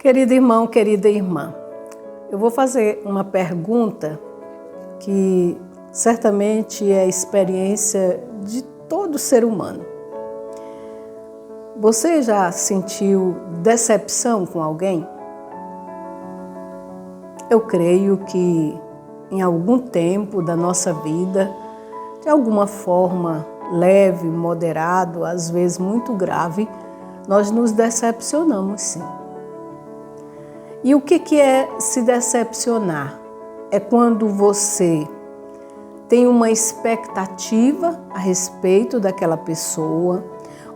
Querido irmão, querida irmã, eu vou fazer uma pergunta que certamente é a experiência de todo ser humano. Você já sentiu decepção com alguém? Eu creio que em algum tempo da nossa vida, de alguma forma leve, moderado, às vezes muito grave, nós nos decepcionamos, sim. E o que é se decepcionar? É quando você tem uma expectativa a respeito daquela pessoa,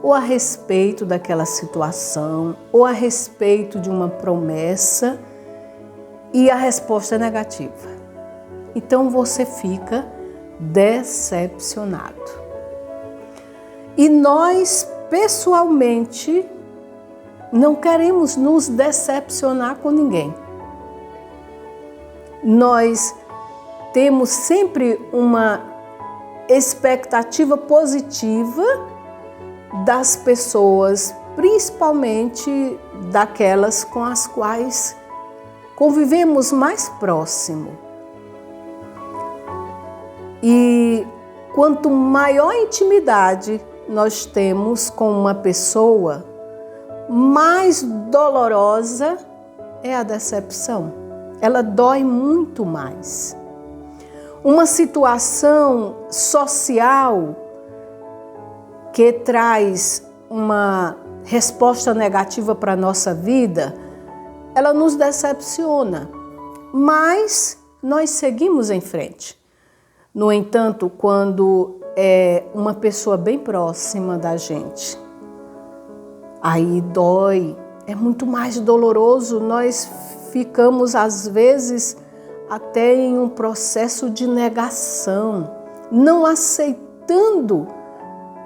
ou a respeito daquela situação, ou a respeito de uma promessa, e a resposta é negativa. Então você fica decepcionado. E nós, pessoalmente, não queremos nos decepcionar com ninguém. Nós temos sempre uma expectativa positiva das pessoas, principalmente daquelas com as quais convivemos mais próximo. E quanto maior intimidade nós temos com uma pessoa, mais dolorosa é a decepção. Ela dói muito mais. Uma situação social que traz uma resposta negativa para a nossa vida, ela nos decepciona, mas nós seguimos em frente. No entanto, quando é uma pessoa bem próxima da gente, aí dói, é muito mais doloroso, nós ficamos às vezes até em um processo de negação, não aceitando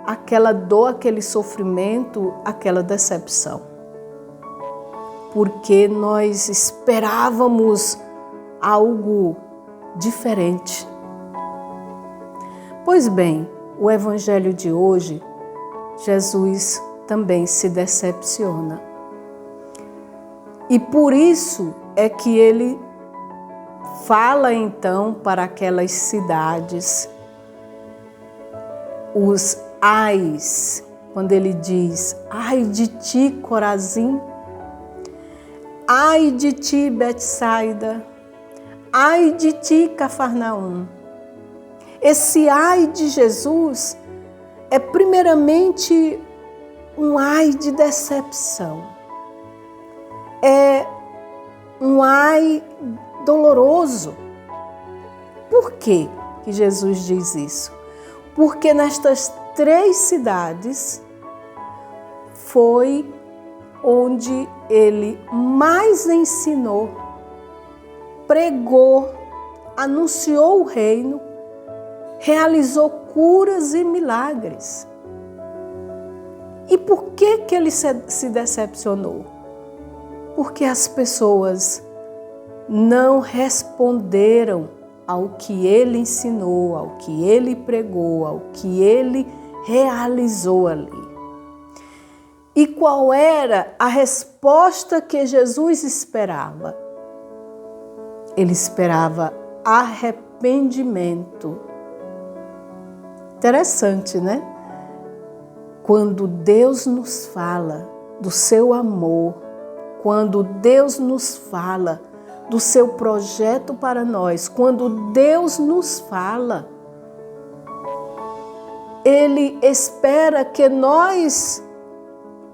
aquela dor, aquele sofrimento, aquela decepção. Porque nós esperávamos algo diferente. Pois bem, o Evangelho de hoje, Jesus também se decepciona. E por isso é que ele fala então para aquelas cidades, os ais, quando ele diz, ai de ti, Corazim, ai de ti, Betsaida, ai de ti, Cafarnaum. Esse ai de Jesus é primeiramente um ai de decepção. É um ai doloroso. Por que Jesus diz isso? Porque nestas 3 cidades foi onde ele mais ensinou, pregou, anunciou o reino, realizou curas e milagres. E por que ele se decepcionou? Porque as pessoas não responderam ao que ele ensinou, ao que ele pregou, ao que ele realizou ali. E qual era a resposta que Jesus esperava? Ele esperava arrependimento. Interessante, né? Quando Deus nos fala do seu amor, quando Deus nos fala do seu projeto para nós, quando Deus nos fala, Ele espera que nós,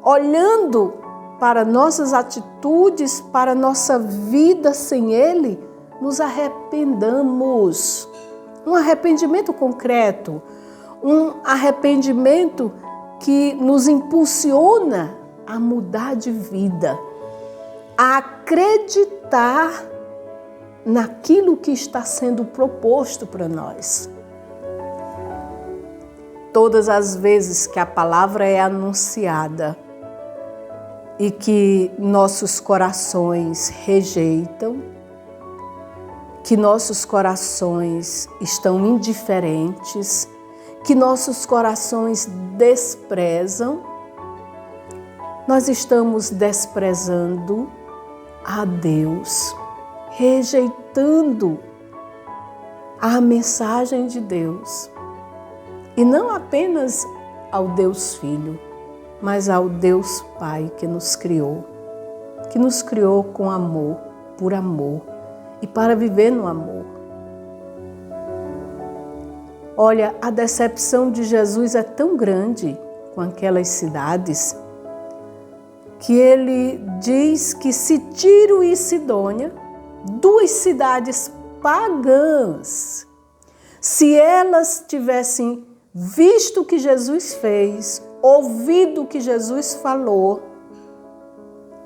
olhando para nossas atitudes, para nossa vida sem Ele, nos arrependamos. Um arrependimento concreto, um arrependimento que nos impulsiona a mudar de vida, a acreditar naquilo que está sendo proposto para nós. Todas as vezes que a palavra é anunciada e que nossos corações rejeitam, que nossos corações estão indiferentes, que nossos corações desprezam, nós estamos desprezando a Deus, rejeitando a mensagem de Deus. E não apenas ao Deus Filho, mas ao Deus Pai que nos criou com amor, por amor e para viver no amor. Olha, a decepção de Jesus é tão grande com aquelas cidades que ele diz que se Tiro e Sidônia, duas cidades pagãs, se elas tivessem visto o que Jesus fez, ouvido o que Jesus falou,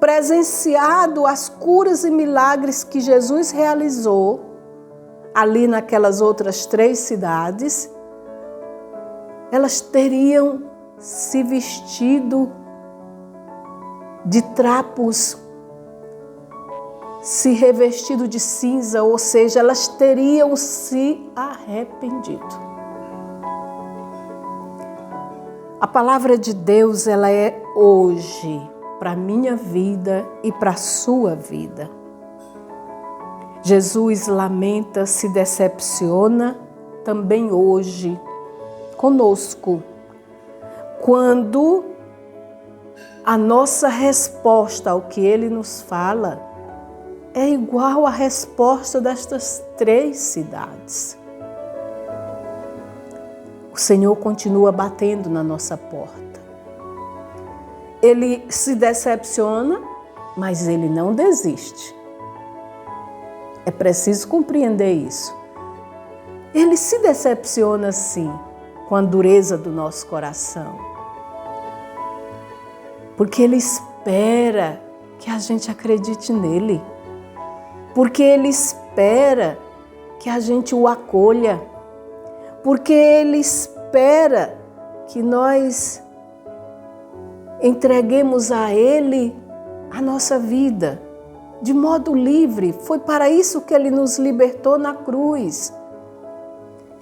presenciado as curas e milagres que Jesus realizou ali naquelas outras 3 cidades, elas teriam se vestido de trapos, se revestido de cinza, ou seja, elas teriam se arrependido. A palavra de Deus, ela é hoje para a minha vida e para a sua vida. Jesus lamenta, se decepciona também hoje conosco, quando a nossa resposta ao que Ele nos fala é igual à resposta destas 3 cidades. O Senhor continua batendo na nossa porta. Ele se decepciona, mas Ele não desiste. É preciso compreender isso. Ele se decepciona, sim, com a dureza do nosso coração. Porque Ele espera que a gente acredite nele. Porque Ele espera que a gente o acolha. Porque Ele espera que nós entreguemos a Ele a nossa vida de modo livre. Foi para isso que Ele nos libertou na cruz.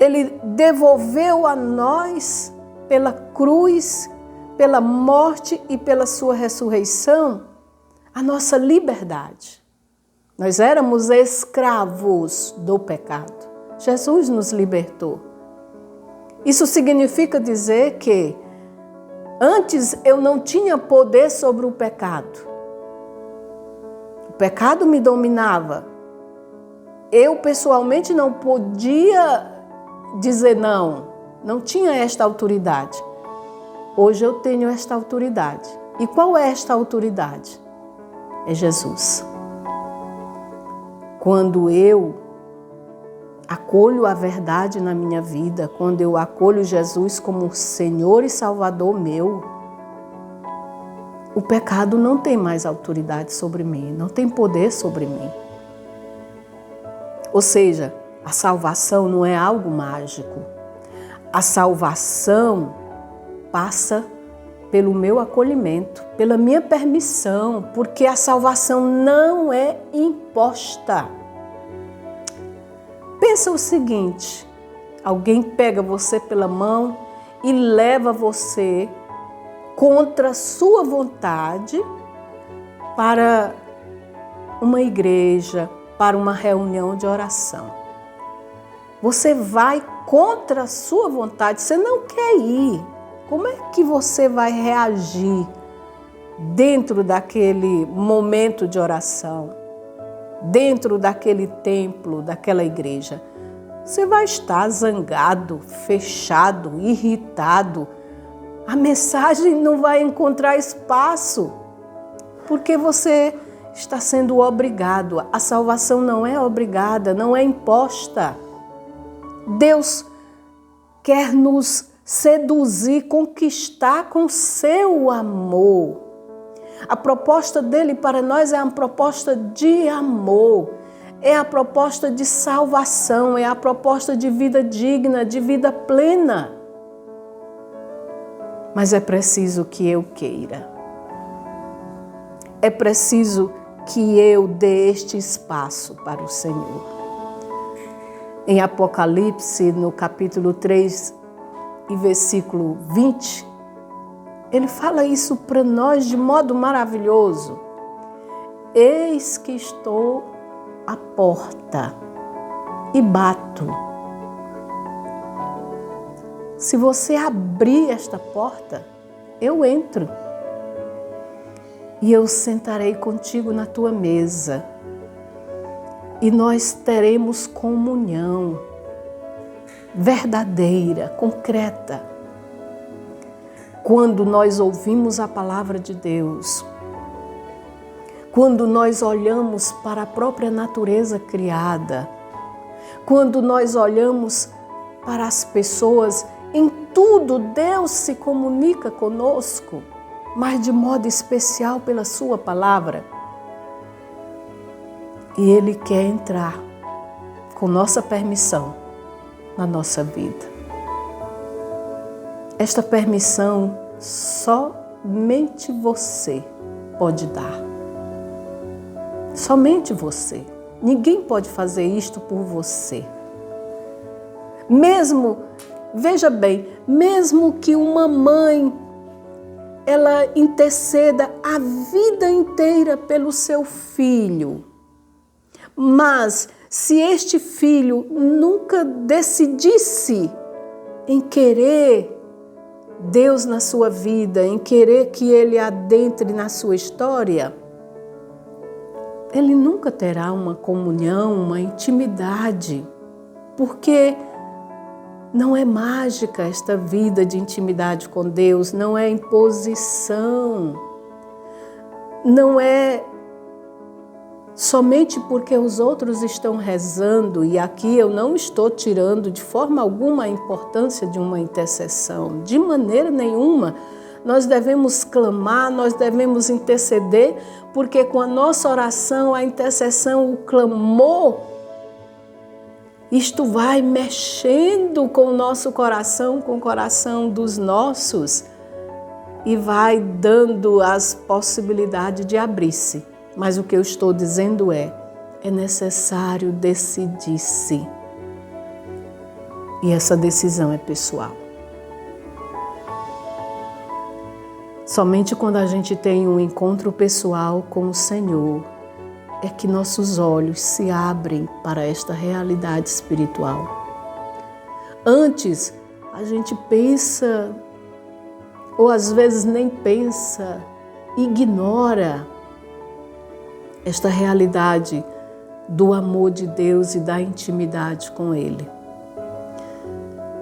Ele devolveu a nós, pela cruz, pela morte e pela sua ressurreição, a nossa liberdade. Nós éramos escravos do pecado. Jesus nos libertou. Isso significa dizer que antes eu não tinha poder sobre o pecado. O pecado me dominava. Eu pessoalmente não podia dizer não tinha esta autoridade. Hoje eu tenho esta autoridade. E qual é esta autoridade? É Jesus. Quando eu acolho a verdade na minha vida, quando eu acolho Jesus como Senhor e Salvador meu, o pecado não tem mais autoridade sobre mim, não tem poder sobre mim. Ou seja, a salvação não é algo mágico. A salvação passa pelo meu acolhimento, pela minha permissão, porque a salvação não é imposta. Pensa o seguinte, alguém pega você pela mão e leva você contra a sua vontade para uma igreja, para uma reunião de oração. Você vai contra a sua vontade, você não quer ir. Como é que você vai reagir dentro daquele momento de oração? Dentro daquele templo, daquela igreja? Você vai estar zangado, fechado, irritado. A mensagem não vai encontrar espaço, porque você está sendo obrigado. A salvação não é obrigada, não é imposta. Deus quer nos seduzir, conquistar com seu amor. A proposta dele para nós é uma proposta de amor, é a proposta de salvação, é a proposta de vida digna, de vida plena. Mas é preciso que eu queira. É preciso que eu dê este espaço para o Senhor. Em Apocalipse, no capítulo 3 e versículo 20, ele fala isso para nós de modo maravilhoso. eis que estou à porta e bato. Se você abrir esta porta, eu entro e eu sentarei contigo na tua mesa e nós teremos comunhão verdadeira, concreta. Quando nós ouvimos a palavra de Deus, quando nós olhamos para a própria natureza criada, quando nós olhamos para as pessoas, em tudo Deus se comunica conosco, mas de modo especial pela sua palavra. E Ele quer entrar com nossa permissão na nossa vida. Esta permissão somente você pode dar. Somente você. Ninguém pode fazer isto por você. Veja bem, mesmo que uma mãe ela interceda a vida inteira pelo seu filho, mas se este filho nunca decidisse em querer Deus na sua vida, em querer que ele adentre na sua história, ele nunca terá uma comunhão, uma intimidade, porque não é mágica esta vida de intimidade com Deus, não é imposição, não é somente porque os outros estão rezando, e aqui eu não estou tirando de forma alguma a importância de uma intercessão, de maneira nenhuma. Nós devemos clamar, nós devemos interceder, porque com a nossa oração, a intercessão, o clamor, isto vai mexendo com o nosso coração, com o coração dos nossos, e vai dando as possibilidades de abrir-se. Mas o que eu estou dizendo é necessário decidir-se. E essa decisão é pessoal. Somente quando a gente tem um encontro pessoal com o Senhor é que nossos olhos se abrem para esta realidade espiritual. Antes, a gente pensa, ou às vezes nem pensa, ignora esta realidade do amor de Deus e da intimidade com Ele.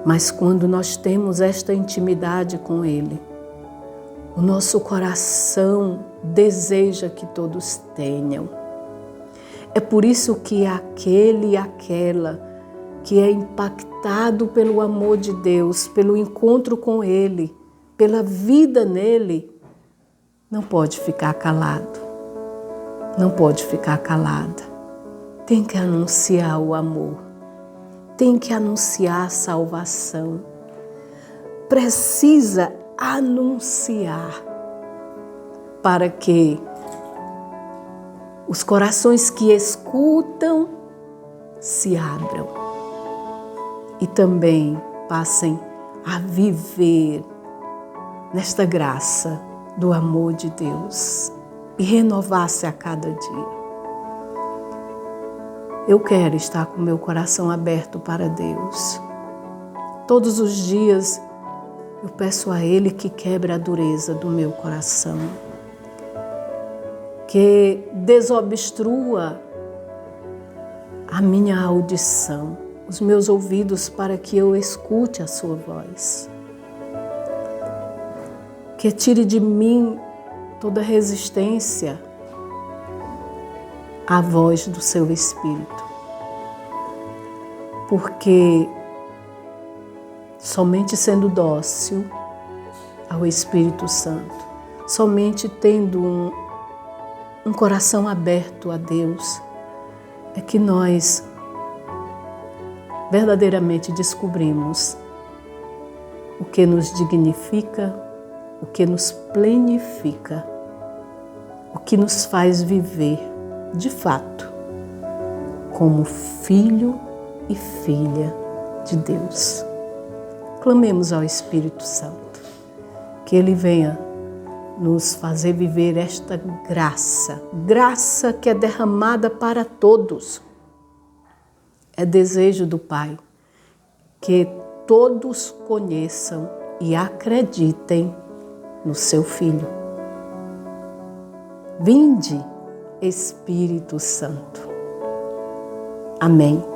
Mas quando nós temos esta intimidade com Ele, o nosso coração deseja que todos tenham. É por isso que aquele e aquela que é impactado pelo amor de Deus, pelo encontro com Ele, pela vida nele, não pode ficar calado. Não pode ficar calada. Tem que anunciar o amor. Tem que anunciar a salvação. Precisa anunciar para que os corações que escutam se abram e também passem a viver nesta graça do amor de Deus e renovar-se a cada dia. Eu quero estar com meu coração aberto para Deus. Todos os dias eu peço a Ele que quebre a dureza do meu coração, que desobstrua a minha audição, os meus ouvidos, para que eu escute a sua voz. Que tire de mim toda resistência à voz do seu Espírito. Porque somente sendo dócil ao Espírito Santo, somente tendo um coração aberto a Deus, é que nós verdadeiramente descobrimos o que nos dignifica, o que nos plenifica, o que nos faz viver, de fato, como filho e filha de Deus. Clamemos ao Espírito Santo, que Ele venha nos fazer viver esta graça, graça que é derramada para todos. É desejo do Pai que todos conheçam e acreditem no seu Filho. Vinde, Espírito Santo. Amém.